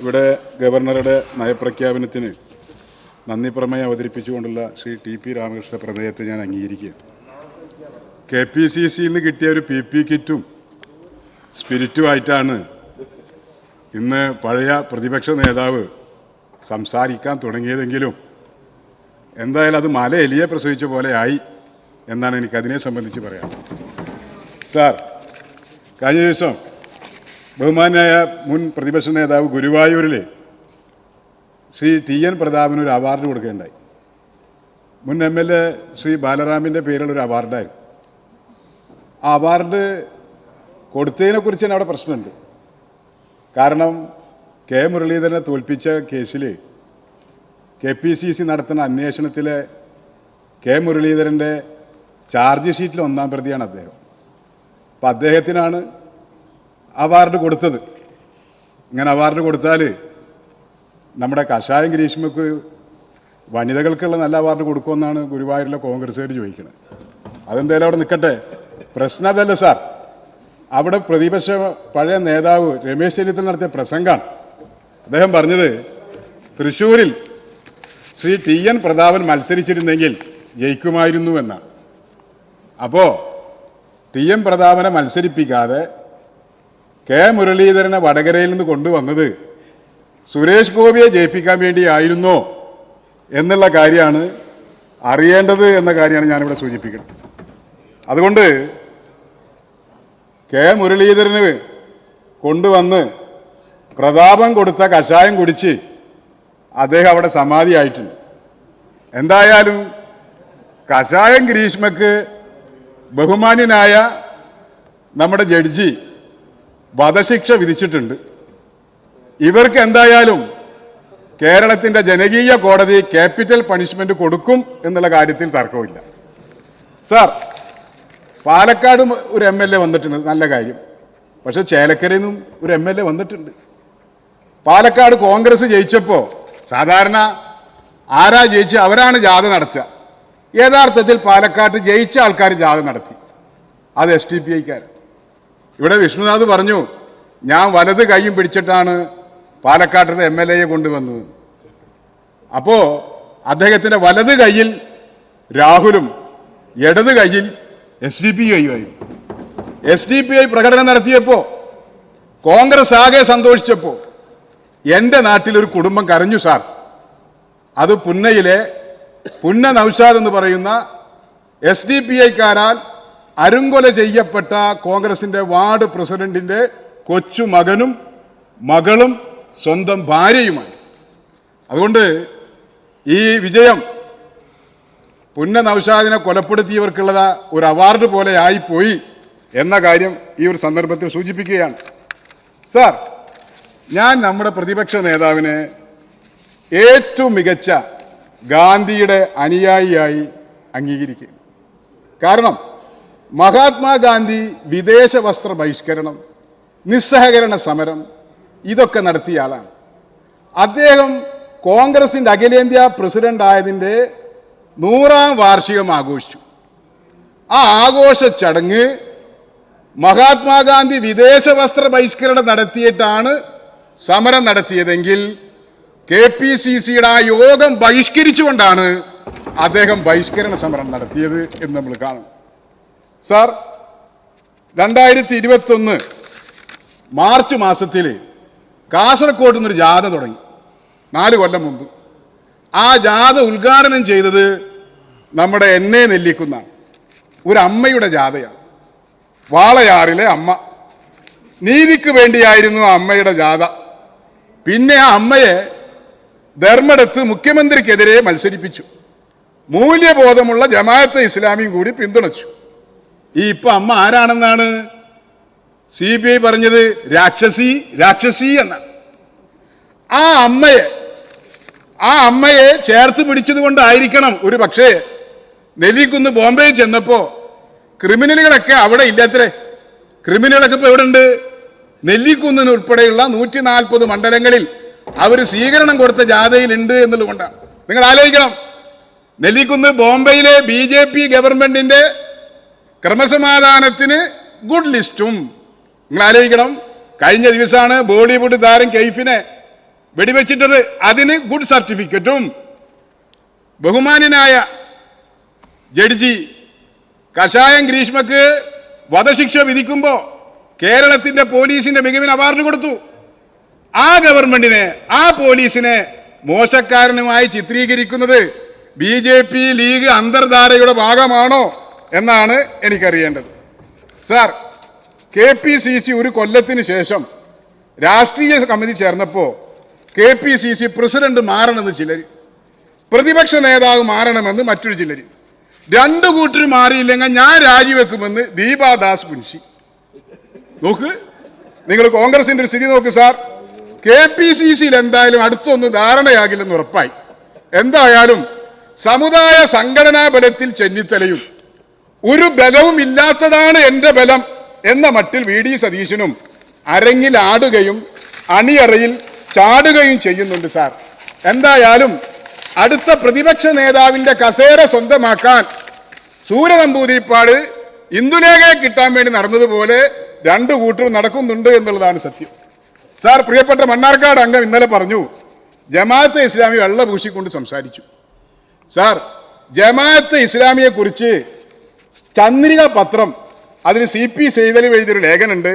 ഇവിടെ ഗവർണറുടെ നയപ്രഖ്യാപനത്തിന് നന്ദി പ്രമേയം അവതരിപ്പിച്ചുകൊണ്ടുള്ള ശ്രീ ടി.പി. രാമകൃഷ്ണ പ്രമേയത്തെ ഞാൻ അംഗീകരിക്കുക. KPCCയിൽ നിന്ന് കിട്ടിയ ഒരു PP കിറ്റും സ്പിരിറ്റുമായിട്ടാണ് ഇന്ന് പഴയ പ്രതിപക്ഷ നേതാവ് സംസാരിക്കാൻ തുടങ്ങിയതെങ്കിലും എന്തായാലും അത് മല എലിയെ പ്രസവിച്ച പോലെ ആയി എന്നാണ് എനിക്കതിനെ സംബന്ധിച്ച് പറയാം. സാർ, കഴിഞ്ഞ ദിവസം ബഹുമാനായ മുൻ പ്രതിപക്ഷ നേതാവ് ഗുരുവായൂരിൽ ശ്രീ TN പ്രതാപന് ഒരു അവാർഡ് കൊടുക്കുകയുണ്ടായി. മുൻ MLA ശ്രീ ബാലറാമിൻ്റെ പേരിലൊരു അവാർഡായിരുന്നു. ആ അവാർഡ് കൊടുത്തതിനെക്കുറിച്ച് തന്നെ അവിടെ പ്രശ്നമുണ്ട്. കാരണം K. മുരളീധരനെ തോൽപ്പിച്ച കേസിൽ KPCC നടത്തുന്ന അന്വേഷണത്തിലെ K. മുരളീധരൻ്റെ ചാർജ് ഷീറ്റിൽ 1-ാം പ്രതിയാണ് അദ്ദേഹം. അപ്പം അദ്ദേഹത്തിനാണ് അവാർഡ് കൊടുത്തത്. ഇങ്ങനെ അവാർഡ് കൊടുത്താൽ നമ്മുടെ കഷായം ഗ്രീഷ്മക്ക് വനിതകൾക്കുള്ള നല്ല അവാർഡ് കൊടുക്കുമെന്നാണ് ഗുരുവായൂരിലെ കോൺഗ്രസ്സുകാർ ചോദിക്കുന്നത്. അതെന്തായാലും അവിടെ നിൽക്കട്ടെ, പ്രശ്നം അതല്ല സാർ. അവിടെ പ്രതിപക്ഷ പഴയ നേതാവ് രമേശ് ചെന്നിത്തല നടത്തിയ പ്രസംഗമാണ്. അദ്ദേഹം പറഞ്ഞത് തൃശ്ശൂരിൽ ശ്രീ TN പ്രതാപൻ മത്സരിച്ചിരുന്നെങ്കിൽ ജയിക്കുമായിരുന്നു എന്നാണ്. അപ്പോൾ TN പ്രതാപനെ മത്സരിപ്പിക്കാതെ K. മുരളീധരനെ വടകരയിൽ നിന്ന് കൊണ്ടുവന്നത് സുരേഷ് ഗോപിയെ ജയിപ്പിക്കാൻ വേണ്ടിയായിരുന്നോ എന്നുള്ള കാര്യമാണ് അറിയേണ്ടത് എന്ന കാര്യമാണ് ഞാനിവിടെ സൂചിപ്പിക്കുന്നത്. അതുകൊണ്ട് K. മുരളീധരന് കൊണ്ടുവന്ന് പ്രതാപം കൊടുത്ത കഷായം കുടിച്ച് അദ്ദേഹം അവിടെ സമാധിയായിട്ടുണ്ട്. എന്തായാലും കഷായം ഗ്രീഷ്മക്ക് ബഹുമാന്യനായ നമ്മുടെ ജഡ്ജി വധശിക്ഷ വിധിച്ചിട്ടുണ്ട്. ഇവർക്ക് എന്തായാലും കേരളത്തിൻ്റെ ജനകീയ കോടതി ക്യാപിറ്റൽ പണിഷ്മെന്റ് കൊടുക്കും എന്നുള്ള കാര്യത്തിൽ തർക്കമില്ല. സാർ, പാലക്കാട് ഒരു MLA വന്നിട്ടുണ്ട്, നല്ല കാര്യം. പക്ഷെ ചേലക്കരയിൽ നിന്നും ഒരു MLA വന്നിട്ടുണ്ട്. പാലക്കാട് കോൺഗ്രസ് ജയിച്ചപ്പോൾ സാധാരണ ആരാ ജയിച്ച് അവരാണ് ജാഥ നടത്തുക. യഥാർത്ഥത്തിൽ പാലക്കാട്ട് ജയിച്ച ആൾക്കാർ ജാഥ നടത്തി, അത് SDPIക്കാർ. ഇവിടെ വിഷ്ണുനാഥ് പറഞ്ഞു, ഞാൻ വലത് കൈയും പിടിച്ചിട്ടാണ് പാലക്കാട്ടത്തെ MLAയെ കൊണ്ടുവന്നത്. അപ്പോൾ അദ്ദേഹത്തിൻ്റെ വലത് കൈയിൽ രാഹുലും ഇടത് കൈയിൽ SDPI. SDPI പ്രകടനം നടത്തിയപ്പോൾ കോൺഗ്രസ് ആകെ സന്തോഷിച്ചപ്പോൾ എൻ്റെ നാട്ടിലൊരു കുടുംബം കരഞ്ഞു സാർ. അത് പുന്നയിലെ പുന്ന നൗഷാദ് എന്ന് പറയുന്ന SDPIക്കാരാൽ അരുങ്കൊല ചെയ്യപ്പെട്ട കോൺഗ്രസിൻ്റെ വാർഡ് പ്രസിഡന്റിൻ്റെ കൊച്ചു മകനും മകളും സ്വന്തം ഭാര്യയുമാണ്. അതുകൊണ്ട് ഈ വിജയം പുന്ന നൗഷാദിനെ കൊലപ്പെടുത്തിയവർക്കുള്ള ഒരു അവാർഡ് പോലെ ആയിപ്പോയി എന്ന കാര്യം ഈ ഒരു സന്ദർഭത്തിൽ സൂചിപ്പിക്കുകയാണ്. സാർ, ഞാൻ നമ്മുടെ പ്രതിപക്ഷ നേതാവിനെ ഏറ്റവും മികച്ച ഗാന്ധിയുടെ അനുയായിയായി അംഗീകരിക്കുക. കാരണം മഹാത്മാഗാന്ധി വിദേശ വസ്ത്ര ബഹിഷ്കരണം, നിസ്സഹകരണ സമരം ഇതൊക്കെ നടത്തിയ ആളാണ്. അദ്ദേഹം കോൺഗ്രസിൻ്റെ അഖിലേന്ത്യാ പ്രസിഡന്റ് ആയതിൻ്റെ 100-ാം വാർഷികം ആഘോഷിച്ചു. ആ ആഘോഷ ചടങ്ങ് മഹാത്മാഗാന്ധി വിദേശ വസ്ത്ര ബഹിഷ്കരണം നടത്തിയിട്ടാണ് സമരം നടത്തിയതെങ്കിൽ KPCCയുടെ ആ യോഗം ബഹിഷ്കരിച്ചുകൊണ്ടാണ് അദ്ദേഹം ബഹിഷ്കരണ സമരം നടത്തിയത് എന്ന് നമ്മൾ കാണും. സാർ, 2021 മാർച്ച് മാസത്തിൽ കാസർഗോഡ് നിന്നൊരു ജാഥ തുടങ്ങി, 4 കൊല്ലം മുമ്പ്. ആ ജാഥ ഉദ്ഘാടനം ചെയ്തത് നമ്മുടെ NA നെല്ലിക്കുന്നാണ്. ഒരു അമ്മയുടെ ജാഥയാണ്, വാളയാറിലെ അമ്മ. നീതിക്ക് വേണ്ടിയായിരുന്നു ആ അമ്മയുടെ ജാഥ. പിന്നെ ആ അമ്മയെ ധർമ്മടത്ത് മുഖ്യമന്ത്രിക്കെതിരെ മത്സരിപ്പിച്ചു. മൂല്യബോധമുള്ള ജമാഅത്തെ ഇസ്ലാമിയും കൂടി പിന്തുണച്ചു. ഇപ്പൊ അമ്മ ആരാണെന്നാണ് CBI പറഞ്ഞത്? രാക്ഷസി എന്നാണ്. ആ അമ്മയെ ചേർത്ത് പിടിച്ചത് കൊണ്ടായിരിക്കണം ഒരു പക്ഷേ നെല്ലിക്കുന്ന് ബോംബെയിൽ ചെന്നപ്പോൾ ക്രിമിനലുകളൊക്കെ അവിടെ ഇല്ലാത്രേ. ക്രിമിനലുകളൊക്കെ ഇപ്പോൾ എവിടെ ഉണ്ട്? നെല്ലിക്കുന്നിന് ഉൾപ്പെടെയുള്ള 140 മണ്ഡലങ്ങളിൽ അവർ സ്വീകരണം കൊടുത്ത ജാഥയിലുണ്ട് എന്നുള്ളതുകൊണ്ടാണ്. നിങ്ങൾ ആലോചിക്കണം, നെല്ലിക്കുന്ന് ബോംബെയിലെ BJP ഗവൺമെന്റിന്റെ ക്രമസമാധാനത്തിന് ഗുഡ് ലിസ്റ്റും നിങ്ങൾ ആലോചിക്കണം. കഴിഞ്ഞ ദിവസമാണ് ബോളിവുഡ് താരം കെയ്ഫിനെ വെടിവെച്ചിട്ടത്. അതിന് ഗുഡ് സർട്ടിഫിക്കറ്റും ബഹുമാന്യനായ ജഡ്ജി കഷായം ഗ്രീഷ്മക്ക് വധശിക്ഷ വിധിക്കുമ്പോൾ കേരളത്തിന്റെ പോലീസിന്റെ മികവിന് അവാർഡ് കൊടുത്തു. ആ ഗവൺമെന്റിനെ, ആ പോലീസിനെ മോശക്കാരനുമായി ചിത്രീകരിക്കുന്നത് BJP ലീഗ് അന്തർധാരയുടെ ഭാഗമാണോ എന്നാണ് എനിക്കറിയേണ്ടത്. സാർ, KPCC ഒരു കൊല്ലത്തിന് ശേഷം രാഷ്ട്രീയ കമ്മിറ്റി ചേർന്നപ്പോൾ KPCC പ്രസിഡന്റ് മാറണമെന്ന് ചിലർ, പ്രതിപക്ഷ നേതാവ് മാറണമെന്ന് മറ്റൊരു ചിലർ, രണ്ടു കൂട്ടർ മാറിയില്ലെങ്കിൽ ഞാൻ രാജിവെക്കുമെന്ന് ദീപാദാസ് മുൻഷി. നോക്ക്, നിങ്ങൾ കോൺഗ്രസിന്റെ ഒരു സ്ഥിതി നോക്ക് സാർ. KPCCയിൽ എന്തായാലും അടുത്തൊന്നും ധാരണയാകില്ലെന്ന് ഉറപ്പായി. എന്തായാലും സമുദായ സംഘടനാ ബലത്തിൽ ചെന്നിത്തലയും ഒരു ബലവും ഇല്ലാത്തതാണ് എന്റെ ബലം എന്ന മട്ടിൽ VD സതീശനും അരങ്ങിൽ ആടുകയും അണിയറയിൽ ചാടുകയും ചെയ്യുന്നുണ്ട് സാർ. എന്തായാലും അടുത്ത പ്രതിപക്ഷ നേതാവിന്റെ കസേര സ്വന്തമാക്കാൻ സൂര്യ നമ്പൂതിരിപ്പാട് ഇന്ദുലേഖയെ കിട്ടാൻ വേണ്ടി നടന്നതുപോലെ രണ്ടു കൂട്ടരും നടക്കുന്നുണ്ട് എന്നുള്ളതാണ് സത്യം. സാർ, പ്രിയപ്പെട്ട മണ്ണാർക്കാട് അംഗം ഇന്നലെ പറഞ്ഞു ജമാഅത്തെ ഇസ്ലാമി വെള്ള പൂശിക്കൊണ്ട് സംസാരിച്ചു. സാർ, ജമാഅത്തെ ഇസ്ലാമിയെ കുറിച്ച് ചന്ദ്രിക പത്രം, അതിന് CP സെയ്തലി എഴുതിയൊരു ലേഖനുണ്ട്.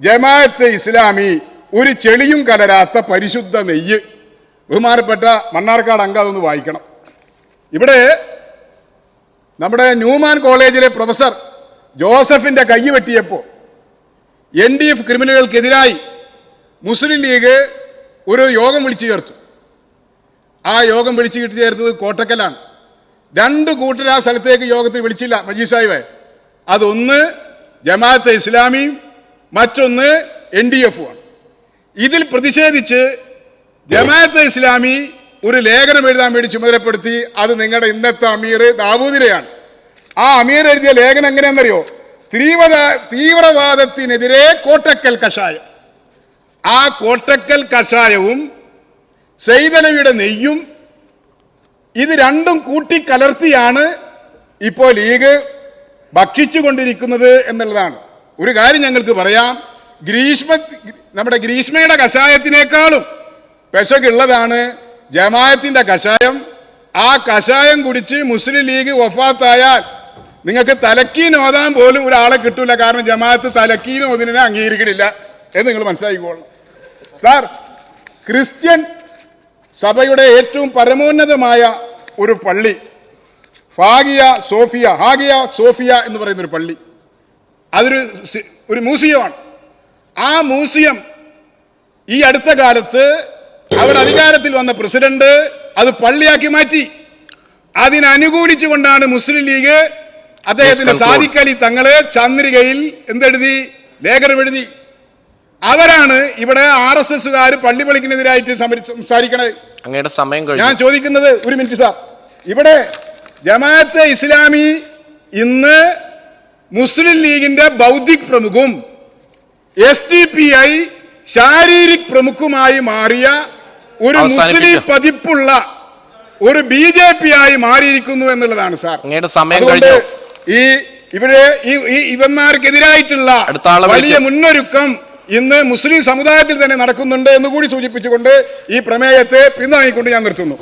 ജമാഅത്തെ ഇസ്ലാമി ഒരു ചെളിയും കലരാത്ത പരിശുദ്ധ നെയ്യ്. ബഹുമാനപ്പെട്ട മണ്ണാർക്കാട് അംഗം അതൊന്ന് വായിക്കണം. ഇവിടെ നമ്മുടെ ന്യൂമാൻ കോളേജിലെ പ്രൊഫസർ ജോസഫിന്റെ കൈ വെട്ടിയപ്പോൾ NDF ക്രിമിനലുകൾക്കെതിരായി മുസ്ലിം ലീഗ് ഒരു യോഗം വിളിച്ചു ചേർത്തു. ആ യോഗം വിളിച്ചു ചേർത്തത് കോട്ടക്കലാണ്. രണ്ടു കൂട്ടർ ആ സ്ഥലത്തേക്ക് യോഗത്തിൽ വിളിച്ചില്ല മജീദ് സാഹിബ്. അതൊന്ന് ജമാഅത്തെ ഇസ്ലാമിയും മറ്റൊന്ന് NDF-ഉമാണ്. ഇതിൽ പ്രതിഷേധിച്ച് ജമാഅത്തെ ഇസ്ലാമി ഒരു ലേഖനം എഴുതാൻ വേണ്ടി ചുമതലപ്പെടുത്തി. അത് നിങ്ങളുടെ ഇന്നത്തെ അമീർ ദാവൂദിനെയാണ്. ആ അമീർ എഴുതിയ ലേഖനം എങ്ങനെയാണെന്നറിയോ? തീവ്രവാദത്തിനെതിരെ കോട്ടക്കൽ കഷായം. ആ കോട്ടക്കൽ കഷായവും സെയ്തലവിയുടെ നെയ്യും ഇത് രണ്ടും കൂട്ടിക്കലർത്തിയാണ് ഇപ്പോൾ ലീഗ് ഭക്ഷിച്ചുകൊണ്ടിരിക്കുന്നത് എന്നുള്ളതാണ്. ഒരു കാര്യം ഞങ്ങൾക്ക് പറയാം, നമ്മുടെ ഗ്രീഷ്മയുടെ കഷായത്തിനേക്കാളും പെശകുള്ളതാണ് ജമാഅത്തിന്റെ കഷായം. ആ കഷായം കുടിച്ച് മുസ്ലിം ലീഗ് വഫാത്തായാൽ നിങ്ങൾക്ക് തലക്കീൻ ഓതാൻ പോലും ഒരാളെ കിട്ടൂല. കാരണം ജമാഅത്ത് തലക്കീൻ ഓതിനെ അംഗീകരിക്കണില്ല എന്ന് നിങ്ങൾ മനസ്സിലാക്കിക്കോളണം. സാർ, ക്രിസ്ത്യൻ സഭയുടെ ഏറ്റവും പരമോന്നതമായ ഒരു പള്ളി ഹാഗിയ സോഫിയ എന്ന് പറയുന്നൊരു പള്ളി, അതൊരു മ്യൂസിയമാണ്. ആ മ്യൂസിയം ഈ അടുത്ത കാലത്ത് അവർ അധികാരത്തിൽ വന്ന പ്രസിഡന്റ് അത് പള്ളിയാക്കി മാറ്റി. അതിനനുകൂലിച്ചുകൊണ്ടാണ് മുസ്ലിം ലീഗ് അദ്ദേഹത്തിന്റെ സാദിഖ് അലി തങ്ങള് ചന്ദ്രികയിൽ എന്തെഴുതി, ലേഖനം എഴുതി. അവരാണ് ഇവിടെ RSSകാർ പള്ളി പൊളിക്കുന്നതിനായിട്ട് സംസാരിക്കണത്. ഞാൻ ചോദിക്കുന്നത്, ഒരു മിനിറ്റ് സാർ, ഇവിടെ ജമാഅത്തെ ഇസ്ലാമി ഇന്ന് മുസ്ലിം ലീഗിന്റെ ബൗദ്ധിക് പ്രമുഖും SDPI ശാരീരിക് പ്രമുഖുമായി മാറിയ ഒരു മുസ്ലിം പതിപ്പുള്ള ഒരു BJP ആയി മാറിയിരിക്കുന്നു എന്നുള്ളതാണ് സാർ. ഇവന്മാർക്കെതിരായിട്ടുള്ള വലിയ മുന്നൊരുക്കം ഇന്ന് മുസ്ലിം സമുദായത്തിൽ തന്നെ നടക്കുന്നുണ്ട് എന്ന് കൂടി സൂചിപ്പിച്ചുകൊണ്ട് ഈ പ്രമേയത്തെ പിന്താങ്ങിക്കൊണ്ട് ഞാൻ നിർത്തുന്നു.